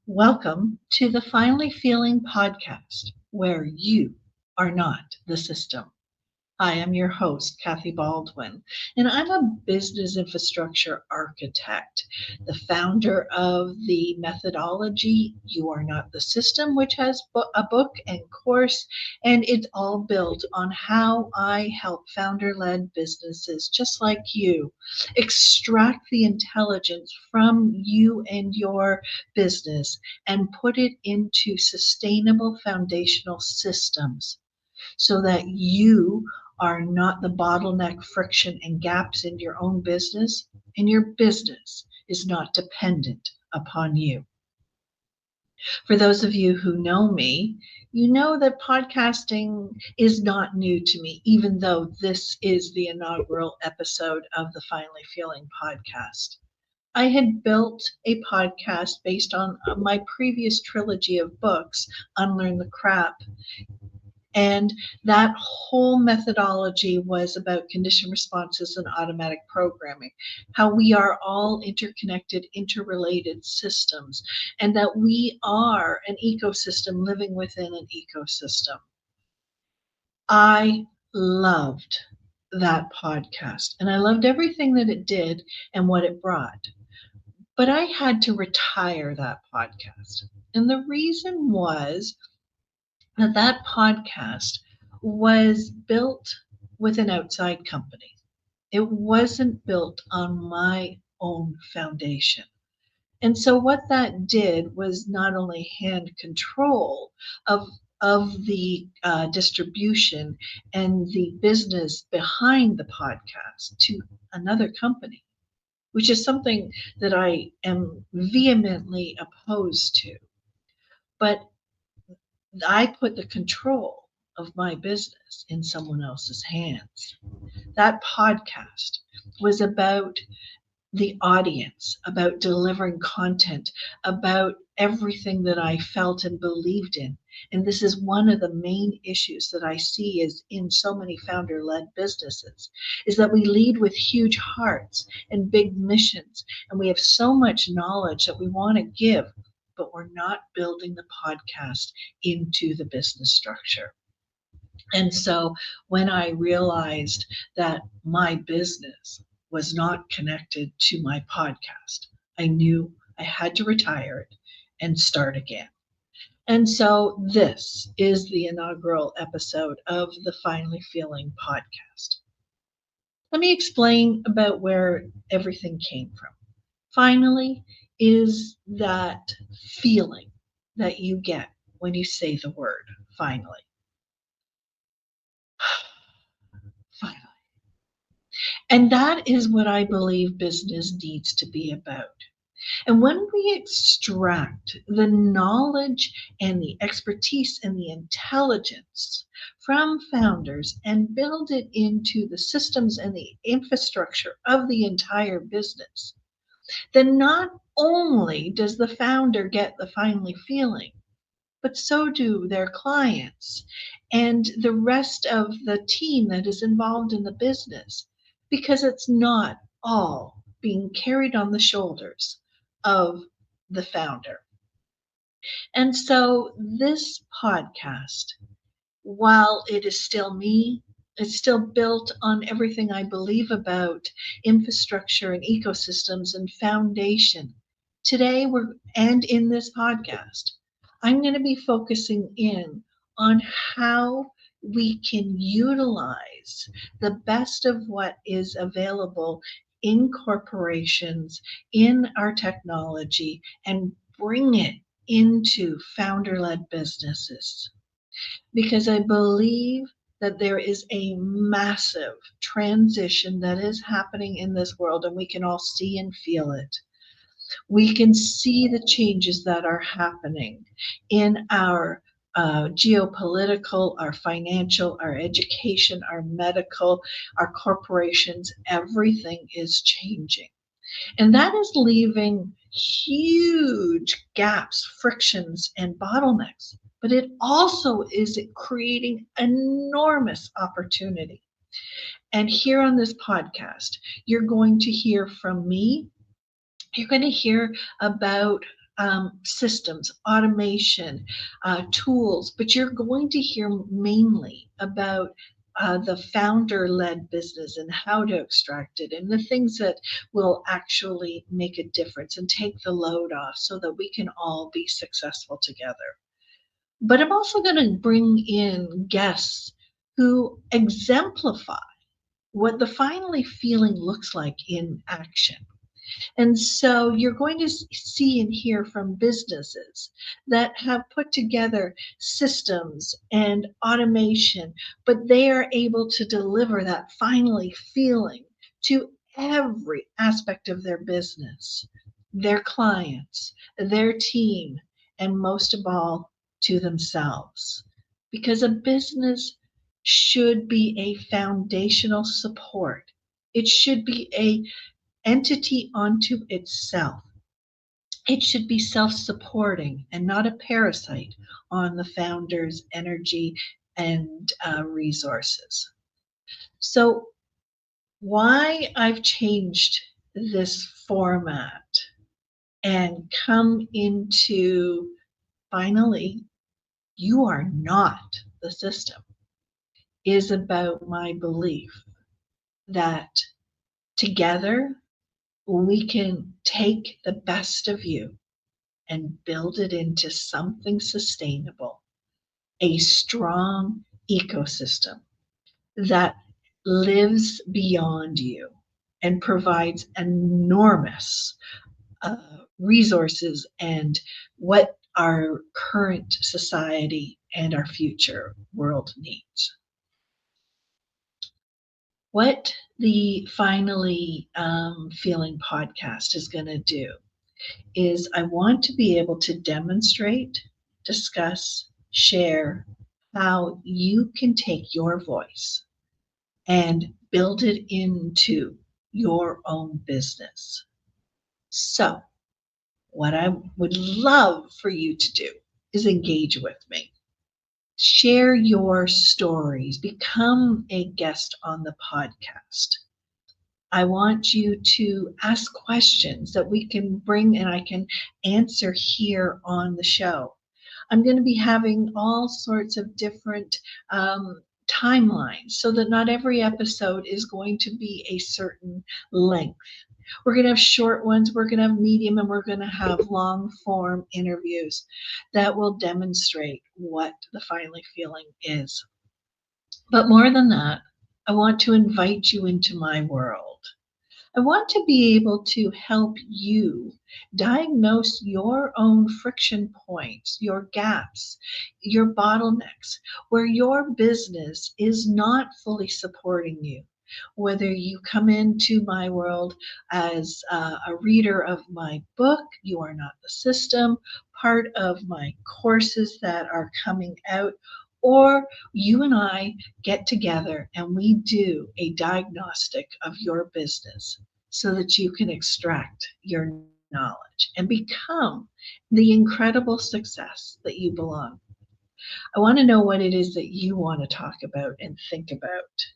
Welcome to the Finally Feeling podcast, where you are not the system. I am your host, Kathy Baldwin, and I'm a business infrastructure architect, the founder of the methodology You Are Not the System, which has a book and course, and it's all built on how I help founder led businesses just like you extract the intelligence from you and your business and put it into sustainable foundational systems so that you are not the bottleneck, friction, and gaps in your own business, and your business is not dependent upon you. For those of you who know me, you know that podcasting is not new to me, even though this is the inaugural episode of the Finally Feeling podcast. I had built a podcast based on my previous trilogy of books, Unlearn the Crap, and that whole methodology was about condition responses and automatic programming, how we are all interconnected, interrelated systems, and that we are an ecosystem living within an ecosystem. I loved that podcast and I loved everything that it did and what it brought. But I had to retire that podcast. And the reason was that podcast was built with an outside company. It wasn't built on my own foundation. And so what that did was not only hand control of the distribution and the business behind the podcast to another company, which is something that I am vehemently opposed to. But I put the control of my business in someone else's hands. That podcast was about the audience, about delivering content, about everything that I felt and believed in. And this is one of the main issues that I see is in so many founder-led businesses, is that we lead with huge hearts and big missions, and we have so much knowledge that we want to give, but we're not building the podcast into the business structure. And so when I realized that my business was not connected to my podcast, I knew I had to retire it and start again. And so this is the inaugural episode of the Finally Feeling podcast. Let me explain about where everything came from. Finally is that feeling that you get when you say the word finally. Finally. And that is what I believe business needs to be about. And when we extract the knowledge and the expertise and the intelligence from founders and build it into the systems and the infrastructure of the entire business, then not only does the founder get the finally feeling, but so do their clients and the rest of the team that is involved in the business, because it's not all being carried on the shoulders of the founder. And so this podcast, while it is still me, it's still built on everything I believe about infrastructure and ecosystems and foundation. Today, and in this podcast, I'm going to be focusing in on how we can utilize the best of what is available in corporations, in our technology, and bring it into founder led businesses. Because I believe that there is a massive transition that is happening in this world, and we can all see and feel it. We can see the changes that are happening in our geopolitical, our financial, our education, our medical, our corporations. Everything is changing. And that is leaving huge gaps, frictions, and bottlenecks. But it also is creating enormous opportunity. And here on this podcast, you're going to hear from me. You're going to hear about systems, automation, tools, but you're going to hear mainly about the founder-led business and how to extract it and the things that will actually make a difference and take the load off so that we can all be successful together. But I'm also going to bring in guests who exemplify what the finally feeling looks like in action. And so you're going to see and hear from businesses that have put together systems and automation, but they are able to deliver that finally feeling to every aspect of their business, their clients, their team, and most of all, to themselves. Because a business should be a foundational support. It should be a entity unto itself. It should be self-supporting and not a parasite on the founder's energy and resources. So why I've changed this format and come into finally, you are not the system, is about my belief that together we can take the best of you and build it into something sustainable, a strong ecosystem that lives beyond you and provides enormous resources and what our current society and our future world needs. What the Finally Feeling podcast is going to do is I want to be able to demonstrate, discuss, share how you can take your voice and build it into your own business. So, what I would love for you to do is engage with me. Share your stories, become a guest on the podcast. I want you to ask questions that we can bring and I can answer here on the show. I'm going to be having all sorts of different timelines so that not every episode is going to be a certain length. We're going to have short ones, we're going to have medium, and we're going to have long form interviews that will demonstrate what the finally feeling is. But more than that, I want to invite you into my world. I want to be able to help you diagnose your own friction points, your gaps, your bottlenecks, where your business is not fully supporting you. Whether you come into my world as a reader of my book, You Are Not the System, part of my courses that are coming out, or you and I get together and we do a diagnostic of your business so that you can extract your knowledge and become the incredible success that you belong. I want to know what it is that you want to talk about and think about.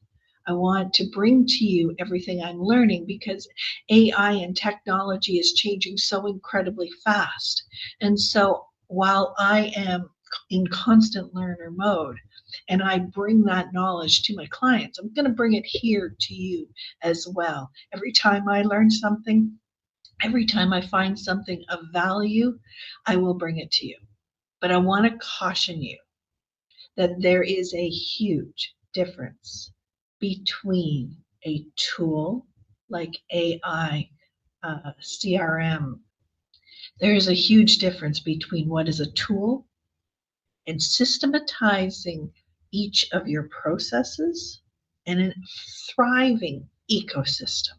I want to bring to you everything I'm learning because AI and technology is changing so incredibly fast. And so while I am in constant learner mode and I bring that knowledge to my clients, I'm going to bring it here to you as well. Every time I learn something, every time I find something of value, I will bring it to you. But I want to caution you that there is a huge difference between a tool like AI, CRM. There is a huge difference between what is a tool and systematizing each of your processes and a thriving ecosystem.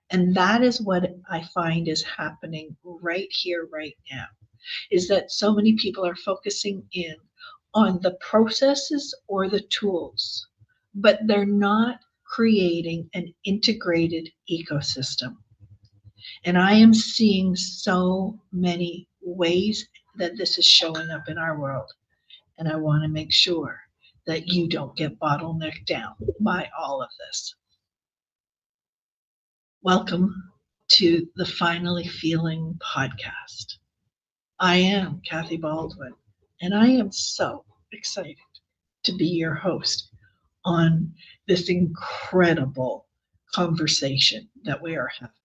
And that is what I find is happening right here, right now, is that so many people are focusing in on the processes or the tools, but they're not creating an integrated ecosystem. And I am seeing so many ways that this is showing up in our world. And I want to make sure that you don't get bottlenecked down by all of this. Welcome to the Finally Feeling podcast. I am Kathy Baldwin, and I am so excited to be your host on this incredible conversation that we are having.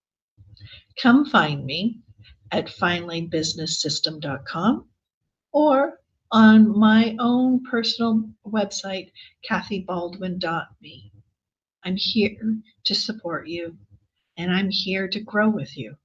Come find me at finallybusinesssystem.com or on my own personal website, kathybaldwin.me. I'm here to support you and I'm here to grow with you.